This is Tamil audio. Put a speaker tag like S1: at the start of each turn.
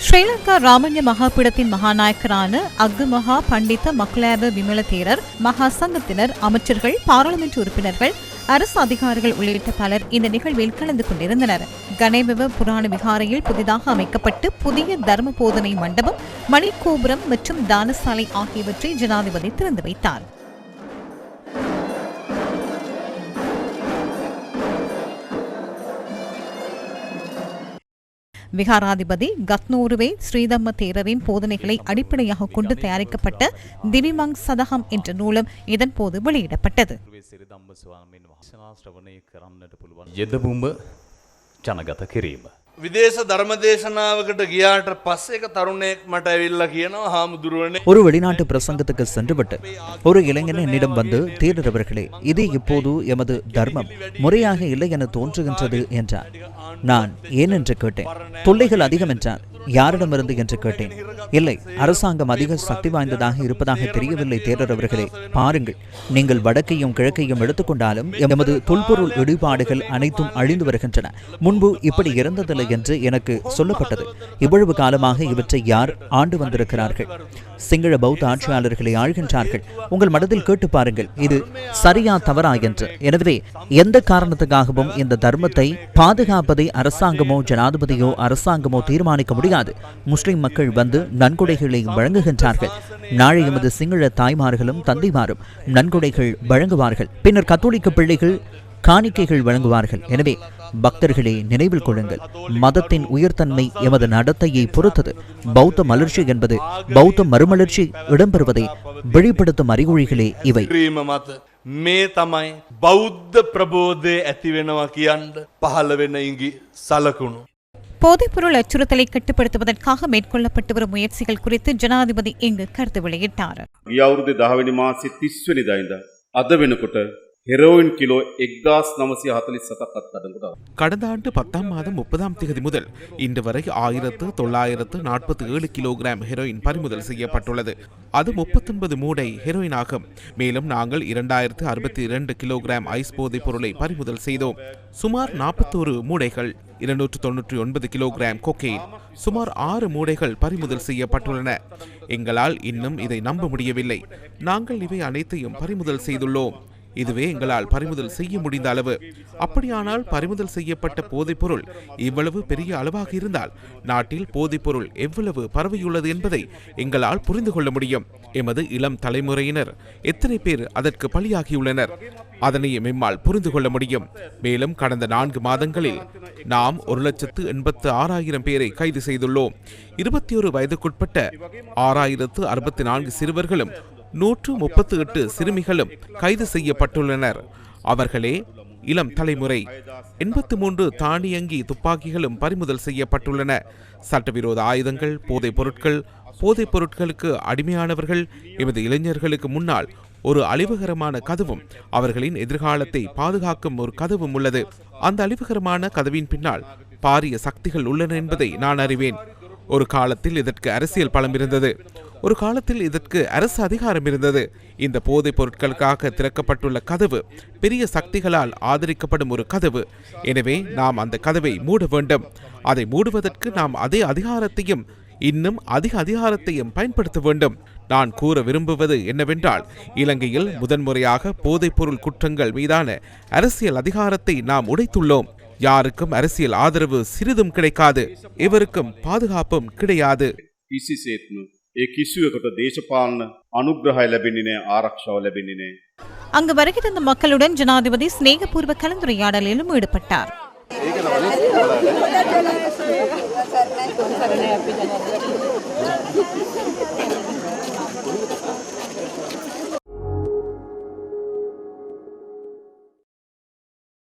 S1: ஸ்ரீலங்கா ராமண்ய மகாபீடத்தின் மகாநாயக்கரான அக்கு மகா பண்டித மக்களாப விமல தேரர் மகா சங்கத்தினர், அமைச்சர்கள், பாராளுமன்ற உறுப்பினர்கள், அரசு அதிகாரிகள் உள்ளிட்ட பலர் இந்த நிகழ்வில் கலந்து கொண்டிருந்தனர். கணேபவ புராண விகாரையில் புதிதாக அமைக்கப்பட்டு புதிய தர்ம போதனை மண்டபம், மணிக்கோபுரம் மற்றும் தானசாலை ஆகியவற்றை ஜனாதிபதி திறந்து வைத்தார். விகாராதிபதி கத்னோருவே ஸ்ரீதம்ம தேரரின் போதனைகளை அடிப்படையாக கொண்டு தயாரிக்கப்பட்ட திவிமங் சதகம் என்ற நூலும் இதன்போது வெளியிடப்பட்டது.
S2: විදේශ ධර්මදේශනාවකට ගියාට පස්සේ එක තරුණයෙක් මට ඇවිල්ලා කියනවා හාමුදුරුවනේ
S3: ஒரு வெளிநாட்டு பிரசங்கத்துக்கு சென்றுவிட்டு ஒரு இளைஞன் என்னிடம் வந்து, தேரர் அவர்களே, இது இப்போது எமது தர்மம் முறையாக இல்லை என தோன்றுகின்றது என்றார். நான் ஏன் என்று கேட்டேன். தொல்லைகள் அதிகம் என்றார். யாரிடமிருந்து என்று கேட்டேன். இல்லை, அரசாங்கம் அதிக சக்தி வாய்ந்ததாக இருப்பதாக தெரியவில்லை தேரர் அவர்களே. பாருங்கள், நீங்கள் வடக்கையும் கிழக்கையும் எடுத்துக்கொண்டாலும் எமது தொல்பொருள் இடிபாடுகள் அனைத்தும் அழிந்து வருகின்றன. முன்பு இப்படி இருந்ததில்லை என்று எனக்கு சொல்லப்பட்டது. இவ்வளவு காலமாக இவற்றை யார் ஆண்டு வந்திருக்கிறார்கள்? சிங்கள பௌத்த ஆட்சியாளர்களை ஆழ்கின்றார்கள். உங்கள் மனதில் கேட்டு பாருங்கள், இது சரியா தவறா என்று. எனவே எந்த காரணத்துக்காகவும் இந்த தர்மத்தை பாதுகாப்பதை அரசாங்கமோ ஜனாதிபதியோ அரசாங்கமோ தீர்மானிக்க முடியாது. முஸ்லிம் மக்கள் வந்து நன்கொடைகளை வழங்குகின்றார்கள். நாளை எமது சிங்கள தாய்மார்களும் தந்தைமாரும் நன்கொடைகள் வழங்குவார்கள். பின்னர் கத்தோலிக்க பிள்ளைகள் காணிக்கைகள் வழங்குவார்கள். எனவே பக்தர்களே, நினைவில் கொள்ளுங்கள், மதத்தின் உயர்தன்மை எமது நடத்தையை பொறுத்தது. பௌத்த மலர்ச்சி என்பது பௌத்த மறுமலர்ச்சி இடம்பெறுவதை வெளிப்படுத்தும் அறிகுறிகளே இவை.
S2: මේ තමයි බෞද්ධ ප්‍රබෝධය ඇති වෙනවා කියන්න පහළ වෙන ඉඟි සලකුණු.
S1: போதைப்பொருள் அச்சுறுத்தலை கட்டுப்படுத்துவதற்காக மேற்கொள்ளப்பட்டு வரும் முயற்சிகள் குறித்து ஜனாதிபதி இங்கு கருத்து வெளியிட்டார்.
S4: ගියවුරුදු 10 වෙනි මාසේ 30 වෙනිදා ඉඳන් අද වෙනකොට ஹெரோயின் கிலோ 1947ක් අත්අඩංගුවට.
S5: கடந்த ஆண்டு 10ஆம் மாதம் 30ஆம் தேதி முதல் இன்று வரை 1947 கிலோகிராம் ஹெரோயின் பறிமுதல் செய்யப்பட்டுள்ளது. அது 39 மூடை ஹெரோயின் ஆகும். மேலும் நாங்கள் 2062 கிலோகிராம் ஐஸ் போதைப் பொருளை பறிமுதல் செய்தோம். சுமார் 41 மூடைகள், 299 கிலோகிராம் கொக்கைன், சுமார் 6 மூடைகள் பறிமுதல் செய்யப்பட்டுள்ளன. எங்களால் இன்னும் இதை நம்ப முடியவில்லை. நாங்கள் இவை அனைத்தையும் பறிமுதல் செய்துள்ளோம். இதுவே எங்களால் பறிமுதல் செய்ய முடிந்த அளவு. அப்படியானால் பறிமுதல் செய்யப்பட்ட போதைப்பொருள் இவ்வளவு பெரிய அளவாக இருந்தால் நாட்டில் போதைப்பொருள் எவ்வளவு பரவியுள்ளது என்பதை எங்களால் புரிந்து கொள்ள முடியும். எமது இளம் தலைமுறையினர் எத்தனை பேர் அதற்கு பலியாகியுள்ளனர், அதனையும் எம்மால் புரிந்து கொள்ள முடியும். மேலும் கடந்த 4 மாதங்களில் நாம் 1,86,000 பேரை கைது செய்துள்ளோம். 21 வயதுக்குட்பட்ட 6,064 சிறுவர்களும் 138 சிறுமிகளும் கைது செய்யப்பட்டுள்ளனர். அவர்களே இளம் தலைமுறை. 83 தானியங்கி துப்பாக்கிகளும் பறிமுதல் செய்யப்பட்டுள்ளன. சட்டவிரோத ஆயுதங்கள், போதைப் பொருட்கள், போதைப் பொருட்களுக்கு அடிமையானவர்கள் எமது இளைஞர்களுக்கு முன்னால் ஒரு அழிவுகரமான கதவும் அவர்களின் எதிர்காலத்தை பாதுகாக்கும் ஒரு கதவும் உள்ளது. அந்த அழிவுகரமான கதவின் பின்னால் பாரிய சக்திகள் உள்ளன என்பதை நான் அறிவேன். ஒரு காலத்தில் இதற்கு அரசியல் பலம் இருந்தது. ஒரு காலத்தில் இதற்கு அரசு அதிகாரம் இருந்தது. இந்த போதைப் பொருட்களுக்காக திறக்கப்பட்டுள்ள கதவு பெரிய சக்திகளால் ஆதரிக்கப்படும் ஒரு கதவு. எனவே நாம் அந்த கதவை மூட வேண்டும். அதை மூடுவதற்கு நாம் அதே அதிகாரத்தையும் இன்னும் அதிக அதிகாரத்தையும் பயன்படுத்த வேண்டும். நான் கூற விரும்புவது என்னவென்றால், இலங்கையில் முதன்முறையாக போதைப் பொருள் குற்றங்கள் மீதான அரசியல் அதிகாரத்தை நாம் உடைத்துள்ளோம். யாருக்கும் அரசியல் ஆதரவு சிறிதும் கிடைக்காது. எவருக்கும் பாதுகாப்பும் கிடையாது.
S4: කිසිවෙකුට දේශපාලන අනුග්‍රහය ලැබෙන්නේ නැහැ, ආරක්ෂාව ලැබෙන්නේ නැහැ.
S1: அங்கு வருகை தந்த மக்களுடன் ஜனாதிபதி சிநேகபூர்வ கலந்துரையாடலிலும் ஈடுபட்டார்.